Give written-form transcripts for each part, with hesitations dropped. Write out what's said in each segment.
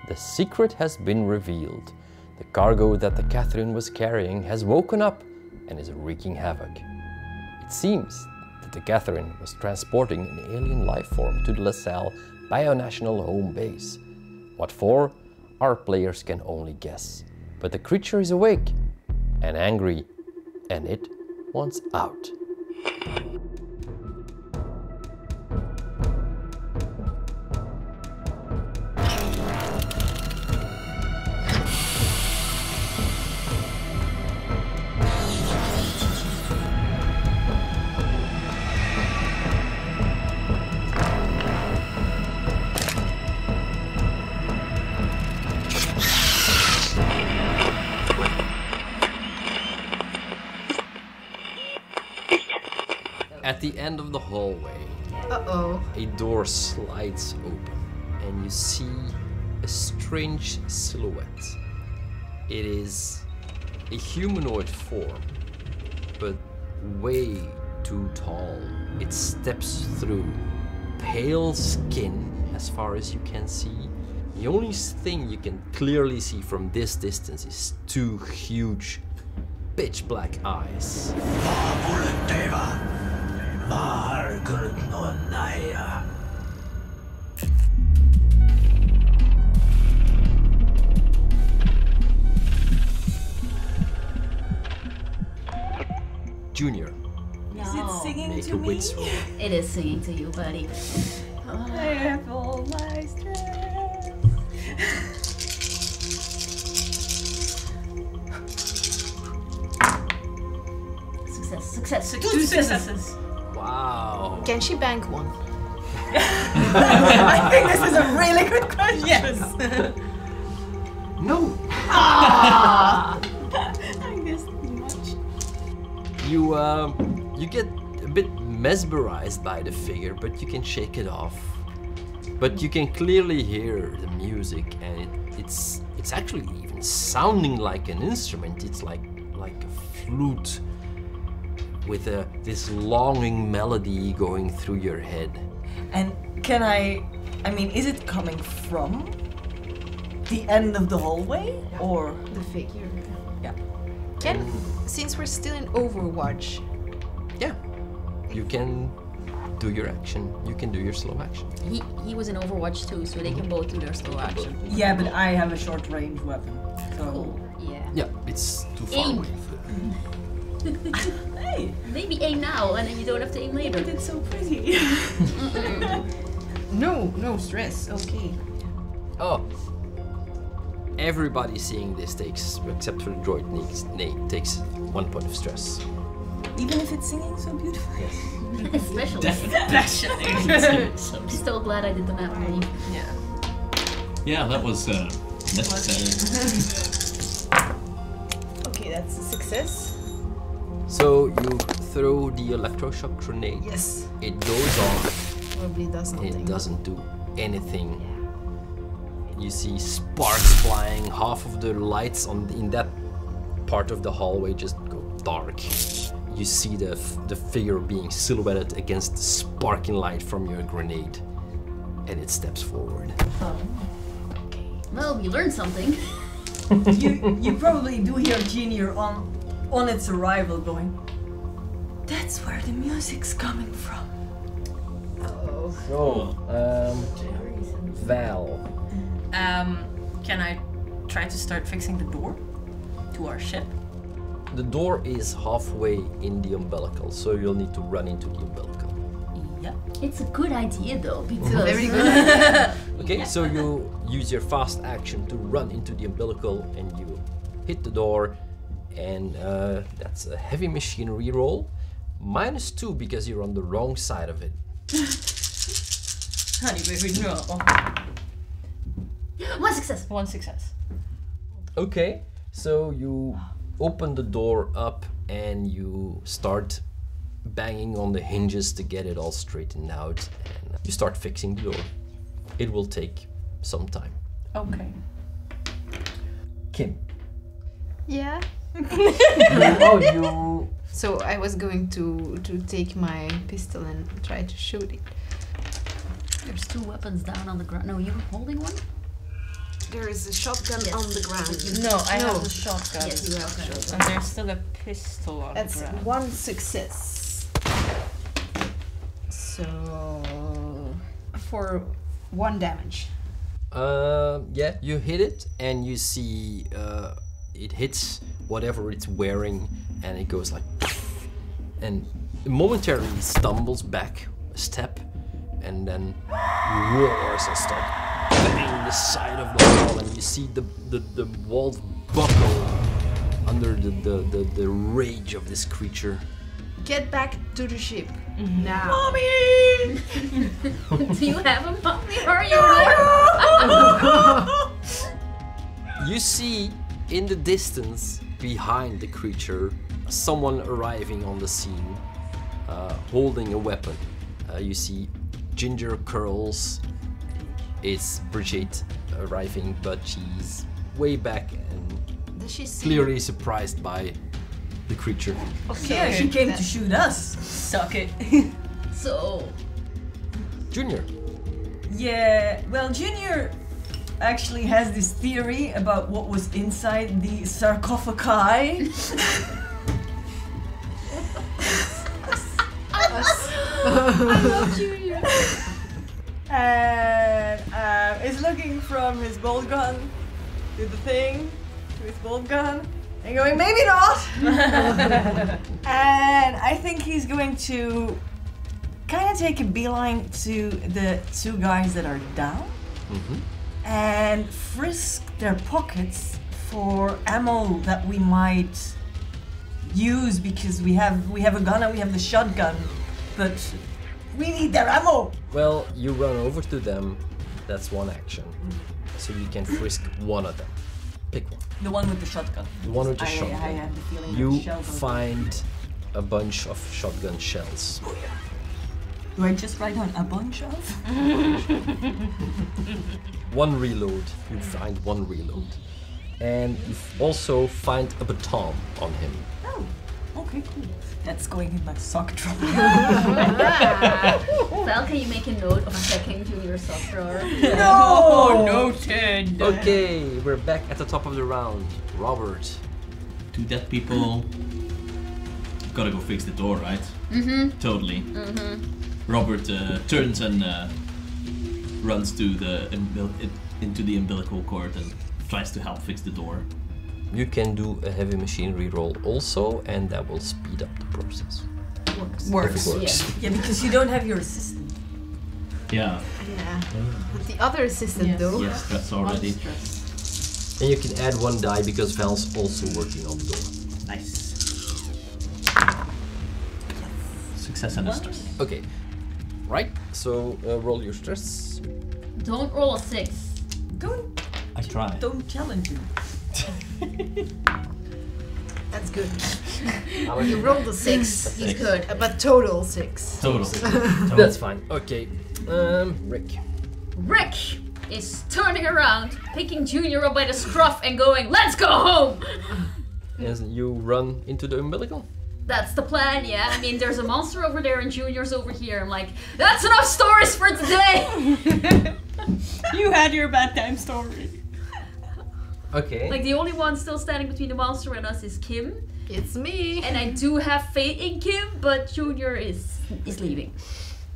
The secret has been revealed. The cargo that the Catherine was carrying has woken up and is wreaking havoc. It seems that the Catherine was transporting an alien life form to the LaSalle bionational home base. What for? Our players can only guess. But the creature is awake and angry, and it wants out. At the end of the hallway, a door slides open and you see a strange silhouette. It is a humanoid form, but way too tall. It steps through, pale skin as far as you can see. The only thing you can clearly see from this distance is two huge, pitch black eyes. Junior. Is it singing Make to a me? wits roll. It is singing to you, buddy. I have all my strength. Success. Two successes. Wow. Can she bank one? I think this is a really good question. Yes. No. I guess too much. You get a bit mesmerized by the figure, but you can shake it off. But you can clearly hear the music, and it's actually even sounding like an instrument. It's like a flute with this longing melody going through your head. And can I mean, is it coming from the end of the hallway or The figure. yeah? Since we're still in Overwatch, Yeah, you can do your action. You can do your slow action. He was in Overwatch too, so they can both do their slow action. Yeah, but I have a short range weapon. So Cool. Yeah. Yeah, it's too far Aim. away. hey, Maybe aim now, and then you don't have to aim later. it's so pretty. no stress. Okay. Oh. Everybody seeing this takes, except for the droid, takes 1 point of stress. Even if it's singing so beautifully. Especially. Especially. I'm still glad I did the map for you. Yeah. Yeah, that was necessary. Okay, that's a success. So you throw the electroshock grenade. Yes. It goes off. Probably does nothing. It doesn't do anything. You see sparks flying. Half of the lights in that part of the hallway just go dark. You see the figure being silhouetted against the sparking light from your grenade, and it steps forward. Well, we learned something. you probably do hear Junior on its arrival going, that's where the music's coming from. So, Val. Can I try to start fixing the door to our ship? The door is halfway in the umbilical, so you'll need to run into the umbilical. Yeah. It's a good idea though, because Very good. Okay, so you use your fast action to run into the umbilical and you hit the door, and that's a heavy machinery roll. -2 because you're on the wrong side of it. Honey, baby, no. One success. Okay, so you open the door up and you start banging on the hinges to get it all straightened out, and you start fixing the door. It will take some time. Okay. Kim. Yeah. You So I was going to take my pistol and try to shoot it. There's 2 weapons down on the ground. No, you were holding one? There is a shotgun on the ground. No, I have the shotgun. Yes, you have that. And there's still a pistol on That's the ground. one success. So for 1 damage. Yeah, you hit it, and you see it hits whatever it's wearing, and it goes like, and momentarily stumbles back a step, and then roars and starts banging the side of the wall, and you see the walls buckle under the rage of this creature. Get back to the ship now. Mommy! Do you have a mommy or you? You see in the distance behind the creature someone arriving on the scene, holding a weapon. You see Ginger curls. It's Brigitte arriving, but she's way back and Does she see? clearly surprised by the creature. Yeah, she came to shoot us. Suck it. So, Junior. Yeah, well, Junior actually has this theory about what was inside the sarcophagi. I love Junior. And is looking from his bolt gun to the thing, to his bolt gun, and going, maybe not! And I think he's going to kind of take a beeline to the 2 guys that are down and frisk their pockets for ammo that we might use, because we have a gun and we have the shotgun, but we need their ammo. Well, you run over to them. That's one action. So you can frisk one of them. Pick one. The one with the shotgun. The one with the I shotgun. have the feeling You that shells are- find a bunch of shotgun shells. Do I just write down a bunch of? One reload. You find one reload. And you also find a baton on him. Oh, okay, cool. That's going in my sock drawer. Val, can you make a note of checking Junior's sock drawer? No, noted. Okay, we're back at the top of the round. Robert. 2 dead people. Gotta go fix the door, right? Totally. Robert turns and runs to the into the umbilical cord and tries to help fix the door. You can do a heavy machinery roll also, and that will speed up the process. Works. If it works. Yeah, because you don't have your assistant. Yeah. Yeah. The other assistant though. Yes, that's already. And you can add 1 die because Val's also working on the door. Nice. Success and a stress. Okay, right, so roll your stress. Don't roll a 6. I tried. Don't challenge him. That's good. How much? You rolled a 6. He's good. But total 6. Total. That's fine. Okay, Rick. Rick is turning around, picking Junior up by the scruff and going, "Let's go home!" And you run into the umbilical? That's the plan, yeah. I mean, there's a monster over there and Junior's over here. I'm like, that's enough stories for today! You had your bad time story. Okay. Like, the only one still standing between the monster and us is Kim. It's me. And I do have faith in Kim, but Junior is leaving.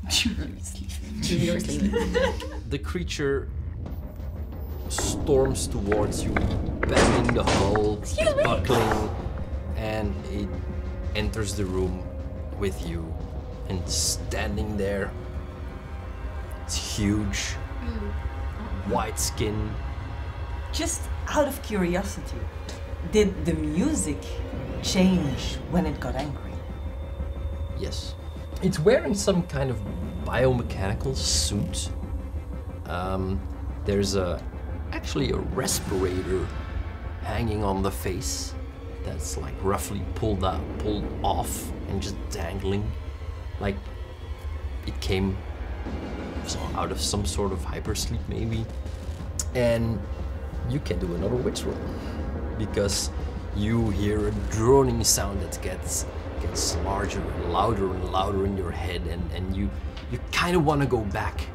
Junior is leaving. The creature storms towards you, banging the hull, buckling, and it enters the room with you, and standing there, it's huge, white skin. Just out of curiosity, did the music change when it got angry? Yes. It's wearing some kind of biomechanical suit. There's actually a respirator hanging on the face that's like roughly pulled off and just dangling. Like it came out of some sort of hypersleep maybe. And you can do another witch roll because you hear a droning sound that gets larger and louder in your head, and you kind of want to go back.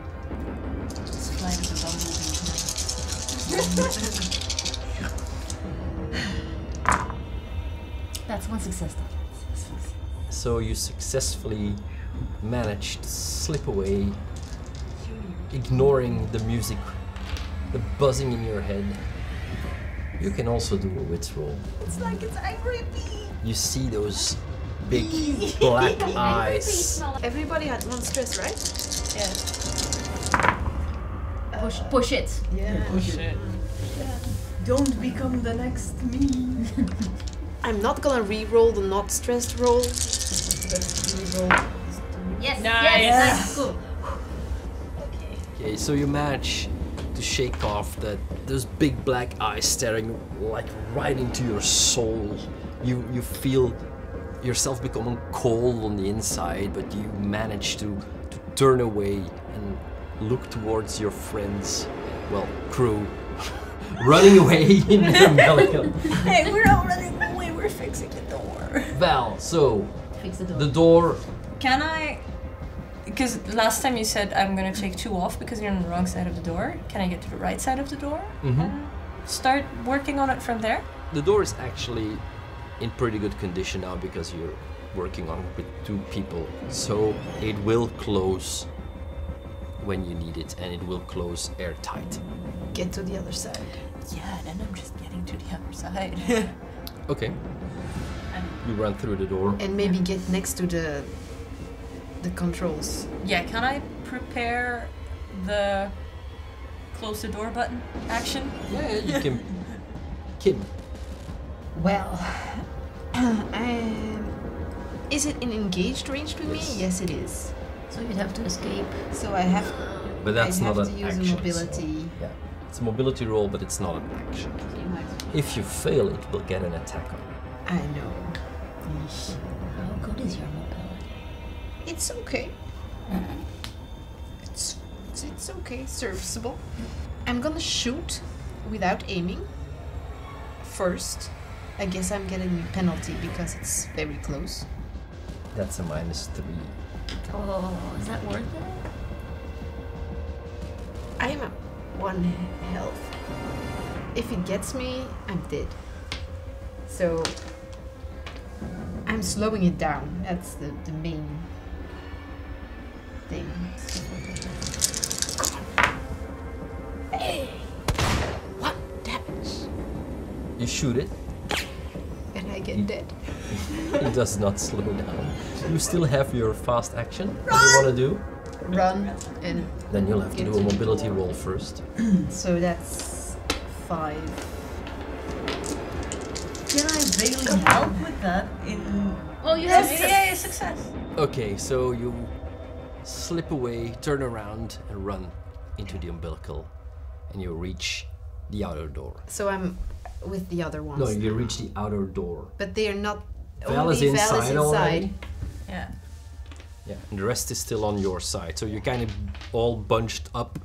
That's one success. So you successfully managed to slip away, ignoring the music, the buzzing in your head. You can also do a wits roll. It's like it's angry bee. You see those big black eyes. Everybody had one stress, right? Yeah. Push it. Yeah. Push it. Don't become the next me. I'm not gonna re-roll the not stressed roll. Let's re-roll. Yes. Nice. Yes. Cool. Okay, so you manage to shake off those big black eyes staring like right into your soul. You feel yourself becoming cold on the inside, but you manage to turn away and look towards your friends, well, crew, running away in their umbilical. Hey, we're not running away, we're fixing the door. Val, so Fix the door. the door. Can I... Because last time you said I'm gonna take 2 off because you're on the wrong side of the door. Can I get to the right side of the door? Start working on it from there? The door is actually in pretty good condition now because you're working on it with 2 people. So it will close when you need it, and it will close airtight. Get to the other side. Yeah, then I'm just getting to the other side. Okay. You run through the door. And maybe get next to the controls. Yeah, can I prepare the close the door button action? Yeah, you can. Kim. Well, is it in engaged range to me? Yes, it is. So you'd have to escape. So I have. But that's I not have an to use action. a mobility. Yeah, it's a mobility roll, but it's not an action. If you fail, it will get an attack on you. I know. How good is your mobility? It's okay. It's okay. Serviceable. I'm gonna shoot without aiming. First, I guess I'm getting a penalty because it's very close. That's a -3. Oh, is that worth it? I am at 1 health. If it gets me, I'm dead. So I'm slowing it down. That's the main thing. Hey! What damage? You shoot it. And I get dead. It does not slow down. You still have your fast action. What do you want to do? Run and Then you'll have to do a mobility roll first. so that's 5. Can I Weyland help with that in... Oh, you have Yeah, success. Okay, so you slip away, turn around, and run into the umbilical, and you reach the outer door. So I'm with the other ones. No, you reach the outer door. But they are not. Val is Only Val inside is already. Yeah. Yeah, and the rest is still on your side. So you're kind of all bunched up,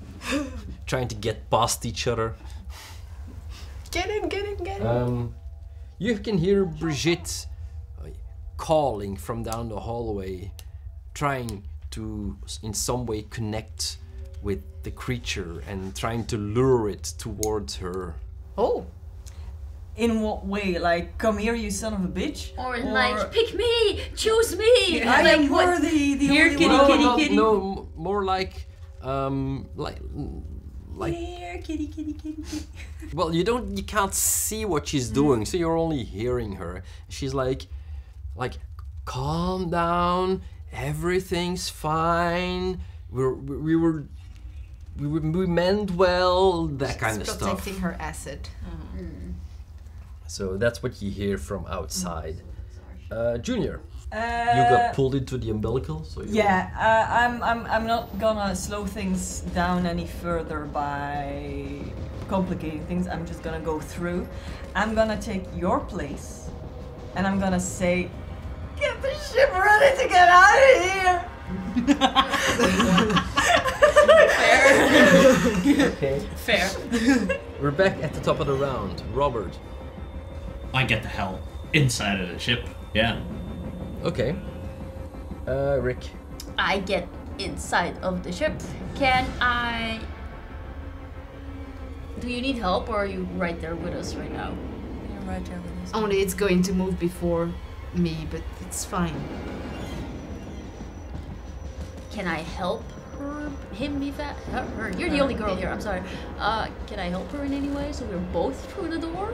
trying to get past each other. Get in. You can hear Brigitte calling from down the hallway, trying to in some way connect with the creature and trying to lure it towards her. Oh. In what way? Like, come here, you son of a bitch? Or like, pick me, choose me. I Like, am what- worthy, the Here, only kitty, one. kitty, no, kitty. no, more like, Here, kitty, kitty, kitty, kitty. well, you can't see what she's doing, so you're only hearing her. She's like, calm down, everything's fine. We meant well, that kind of stuff. Protecting her acid. So that's what you hear from outside. Junior, you Uh, got pulled into the umbilical, so you I'm not gonna slow things down any further by complicating things. I'm just gonna go through. I'm gonna take your place, and I'm gonna say, "Get the ship ready to get out of here." Okay. Fair. We're back at the top of the round. Robert. I get the hell inside of the ship. Yeah. Okay. Rick. I get inside of the ship. Can I Do you need help, or are you right there with us right now? You're right there with us. Only it's going to move before me, but it's fine. Can I help her? Him be fat? Her. You're the only girl here. I'm sorry. Can I help her in any way so we're both through the door?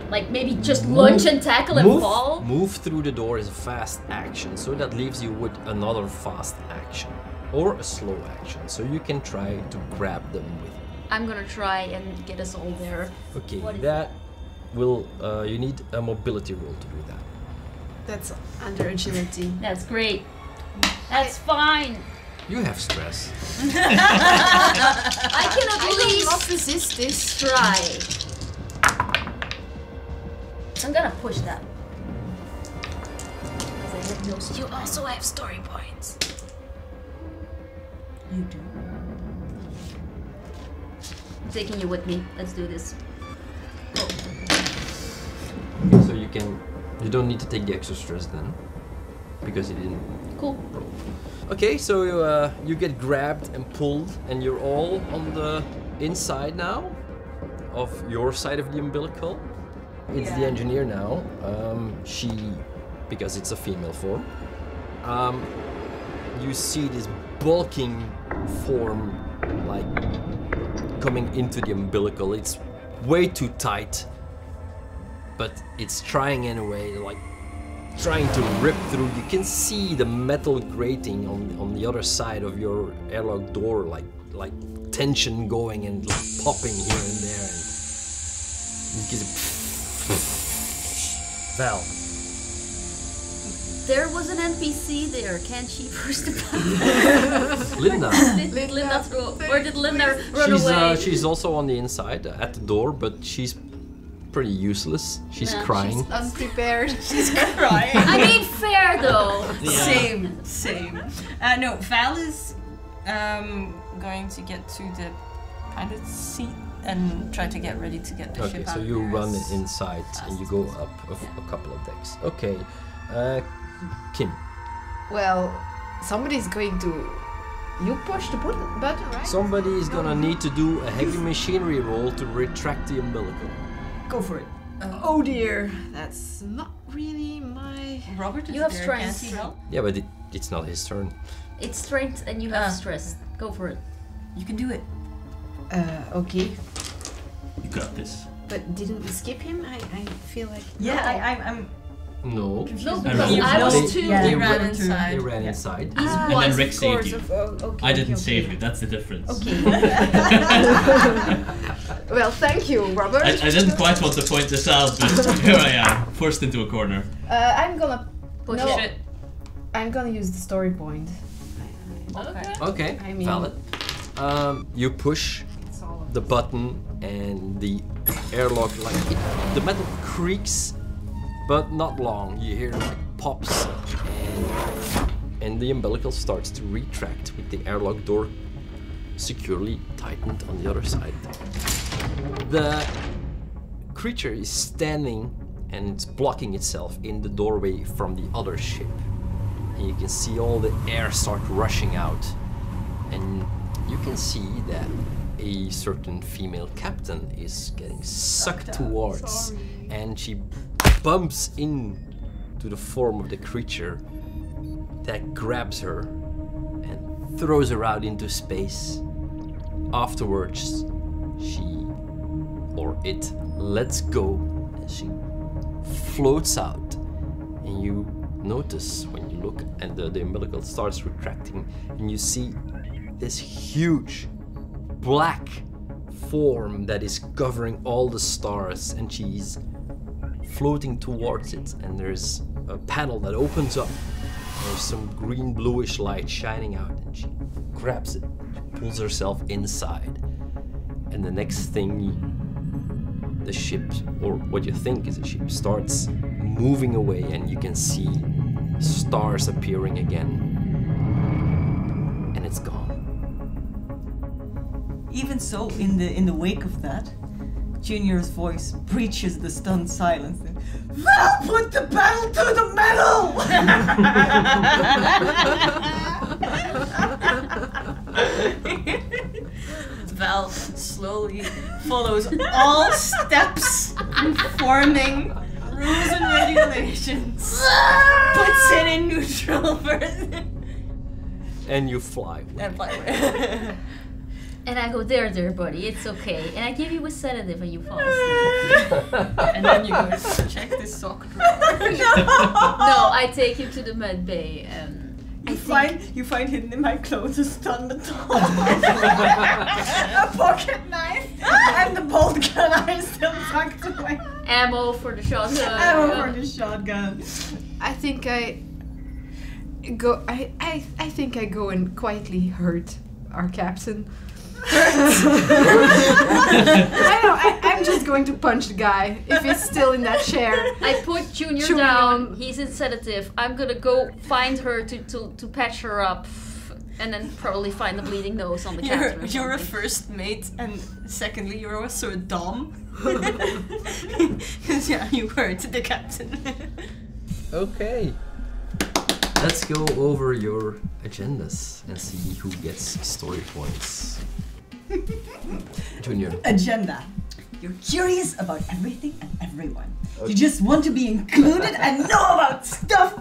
Like maybe just lunge and tackle and fall? Move through the door is a fast action, so that leaves you with another fast action. Or a slow action, so you can try to grab them with you. I'm gonna try and get us all there. Okay, that will, you need a mobility roll to do that. That's under agility. That's great. That's fine. You have stress. I can at I least not resist this. try. I'm gonna push that. Because I have no. You also have story points. You do. I'm taking you with me. Let's do this. Oh. So you don't need to take the extra stress then, because you didn't. Cool. Roll. Okay, so you get grabbed and pulled, and you're all on the inside now of your side of the umbilical. It's the engineer now. She, because it's a female form. You see this bulking form, like coming into the umbilical. It's way too tight, but it's trying anyway, like trying to rip through. You can see the metal grating on the other side of your airlock door, like tension going and like popping here and there. And you get Val. There was an NPC there. Can't she first? Linda. Did Linda throw, or did Linda run away? She's also on the inside at the door, but she's pretty useless. She's crying. She's unprepared. She's crying. I mean, fair though. Same. No, Val is going to get to the pilot seat and try to get ready to get the ship Okay, out. so you run inside and you go up a couple of decks. Okay, Kim. Well, somebody's going to. You push the button, right? Somebody is gonna need to do a heavy machinery roll to retract the umbilical. Go for it. Oh dear, that's not really my. Robert, You have there. strength. Can't he help? Yeah, but it's not his turn. It's strength and you have stress. Go for it. You can do it. Okay. You got this. But didn't we skip him? I feel like. Yeah, I'm No. confused. No, because I was too. Yeah, They they ran ran inside. They ran inside. And then Rick saved you. Okay, I didn't save you, that's the difference. Okay. Well, thank you, Robert. I didn't quite want to point this out, but here I am, forced into a corner. I'm gonna Push no, it. I'm gonna use the story point. Okay. Okay, I mean- valid. You push It's all of the button and the airlock, the metal creaks, but not long. You hear like pops, and the umbilical starts to retract with the airlock door securely tightened on the other side. The creature is standing and it's blocking itself in the doorway from the other ship. And you can see all the air start rushing out. And you can see that a certain female captain is getting sucked towards. And she bumps into the form of the creature that grabs her and throws her out into space. Afterwards, it lets go and she floats out. And you notice when you look and the umbilical starts retracting and you see this huge black form that is covering all the stars, and she's floating towards it, and there's a panel that opens up. There's some green bluish light shining out, and she grabs it, pulls herself inside, and the next thing the ship, or what you think is a ship, starts moving away, and you can see stars appearing again, and it's gone. Even so, in the wake of that, Junior's voice breaches the stunned silence. Val, put the pedal to the metal! Val Val slowly follows all steps informing rules and regulations. Puts it in neutral first. And you fly away. And fly away. And I go, there, buddy, it's okay. And I give you a sedative and you fall asleep. And then you go check the sock drawer. No, I take you to the med bay. You find hidden in my clothes a stun baton, a pocket knife, and the bolt gun I still tucked away. Ammo for the shotgun. Ammo for the shotgun. I think I go. I think I go and quietly hurt our captain. I'm just going to punch the guy if he's still in that chair. I put Junior down. He's in sedative. I'm gonna go find her to patch her up, and then probably find the bleeding nose on the captain. You're a first mate, and secondly, you're also a dom. Because you hurt the captain. Okay. Let's go over your agendas and see who gets story points. Junior. Agenda. You're curious about everything and everyone. Okay. You just want to be included and know about stuff.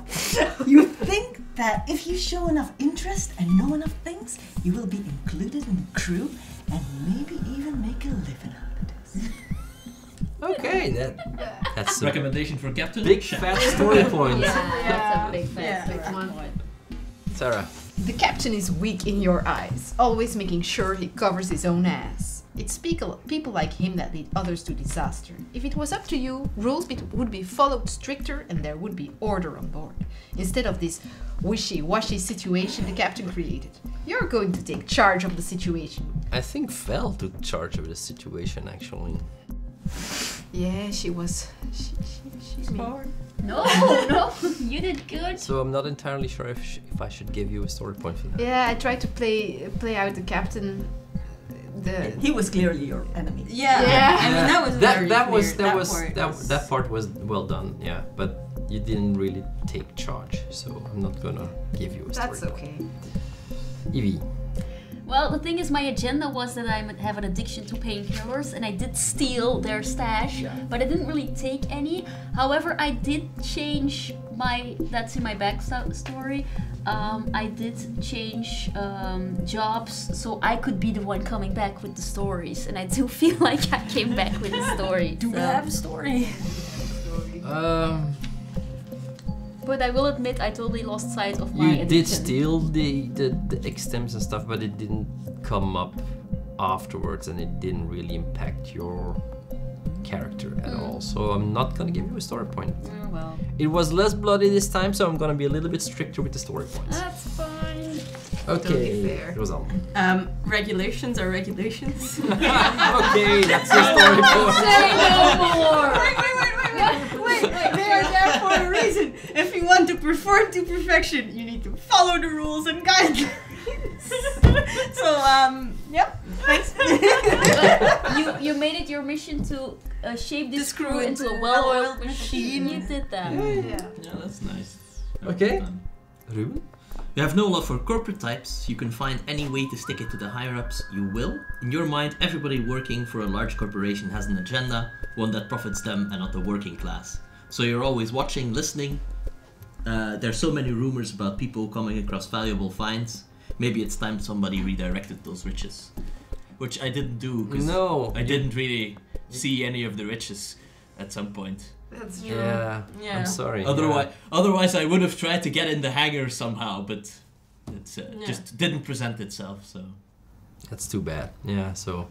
You think that if you show enough interest and know enough things, you will be included in the crew and maybe even make a living out of this. Okay, that's a recommendation for captain. Big fat story point. That's a big fat story point. Sarah. The captain is weak in your eyes, always making sure he covers his own ass. It's people like him that lead others to disaster. If it was up to you, rules would be followed stricter and there would be order on board. Instead of this wishy-washy situation the captain created. You're going to take charge of the situation. I think Val took charge of the situation, actually. Yeah, she was. She's smart. No, you did good. So I'm not entirely sure if I should give you a story point for that. Yeah, I tried to play out the captain. He was clearly your enemy. Yeah. I mean that part was well done. Yeah, but you didn't really take charge, so I'm not gonna give you a story point. That's okay. Evie. Well, the thing is, my agenda was that I would have an addiction to painkillers, and I did steal their stash, but I didn't really take any. However, I did change that's in my backstory. I did change jobs, so I could be the one coming back with the stories, and I do feel like I came back with a story. Do we have a story? But I will admit, I totally lost sight of my addiction. You did steal the extems and stuff, but it didn't come up afterwards, and it didn't really impact your character at all. So I'm not gonna give you a story point. Oh, well. It was less bloody this time, so I'm gonna be a little bit stricter with the story points. That's fine. Okay, Rosanne. Regulations are regulations. Okay, that's your story point. Say no more! Wait, they are there for a reason. If you want to perform to perfection, you need to follow the rules and guidelines. So, yep, thanks. You made it your mission to shape this crew into a well-oiled machine. You did that. Yeah, that's nice. Okay, Ruben? You have no love for corporate types, you can find any way to stick it to the higher-ups, you will. In your mind, everybody working for a large corporation has an agenda, one that profits them and not the working class. So you're always watching, listening. There's so many rumors about people coming across valuable finds. Maybe it's time somebody redirected those riches. Which I didn't do, because I didn't really see any of the riches at some point. That's true. Yeah, I'm sorry. Otherwise I would have tried to get in the hangar somehow, but it just didn't present itself, so... That's too bad. Yeah, so...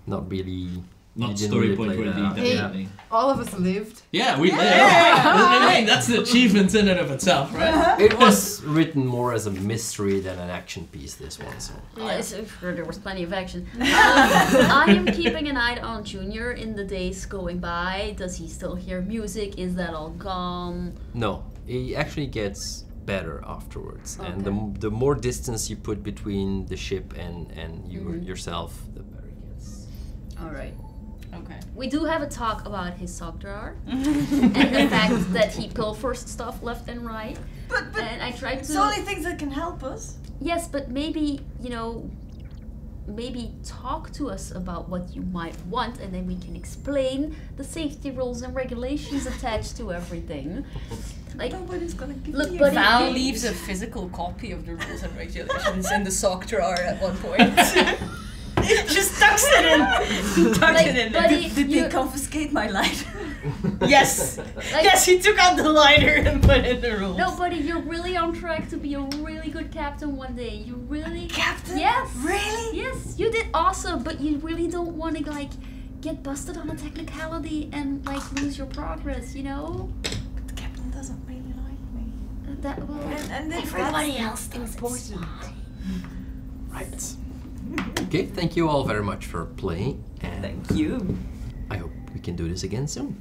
Not really... Not story point worthy, definitely. All of us lived. Yeah, we lived. I mean, that's an achievement in and of itself, right? It was written more as a mystery than an action piece, this one, so... There was plenty of action. I am keeping an eye on Junior in the days going by. Does he still hear music? Is that all gone? No, he actually gets better afterwards. Okay. And the more distance you put between the ship and yourself, the better it gets. Alright. Okay. We do have a talk about his sock drawer and the fact that he pilfers stuff left and right. But and I tried to. It's only things that can help us. Yes, but maybe maybe talk to us about what you might want, and then we can explain the safety rules and regulations attached to everything. Like, nobody's gonna give look, me buddy, Val you- leaves a physical copy of the rules and regulations in the sock drawer at one point. Just tucks it in. Tucks Like, it in. buddy, Did you- they confiscate my lighter? Yes. Like- Yes, he took out the lighter and put in the rules. No, buddy, you're really on track to be a really good captain one day. You really... Captain? Yes! Really? Yes, you did awesome, but you really don't want to, like, get busted on a technicality and, like, lose your progress, you know? But the captain doesn't really like me. That will... And Everybody else thinks it's Right. Okay, thank you all very much for playing, and Thank you. I hope we can do this again soon.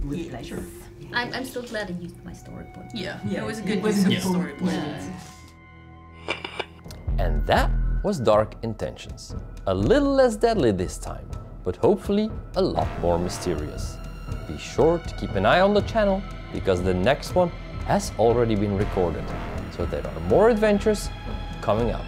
With pleasure. I'm still glad I used my story point. Yeah, Yeah, it was a it good was use a of good story point. Yeah. And that was Dark Intentions. A little less deadly this time, but hopefully a lot more mysterious. Be sure to keep an eye on the channel, because the next one has already been recorded, so there are more adventures coming up.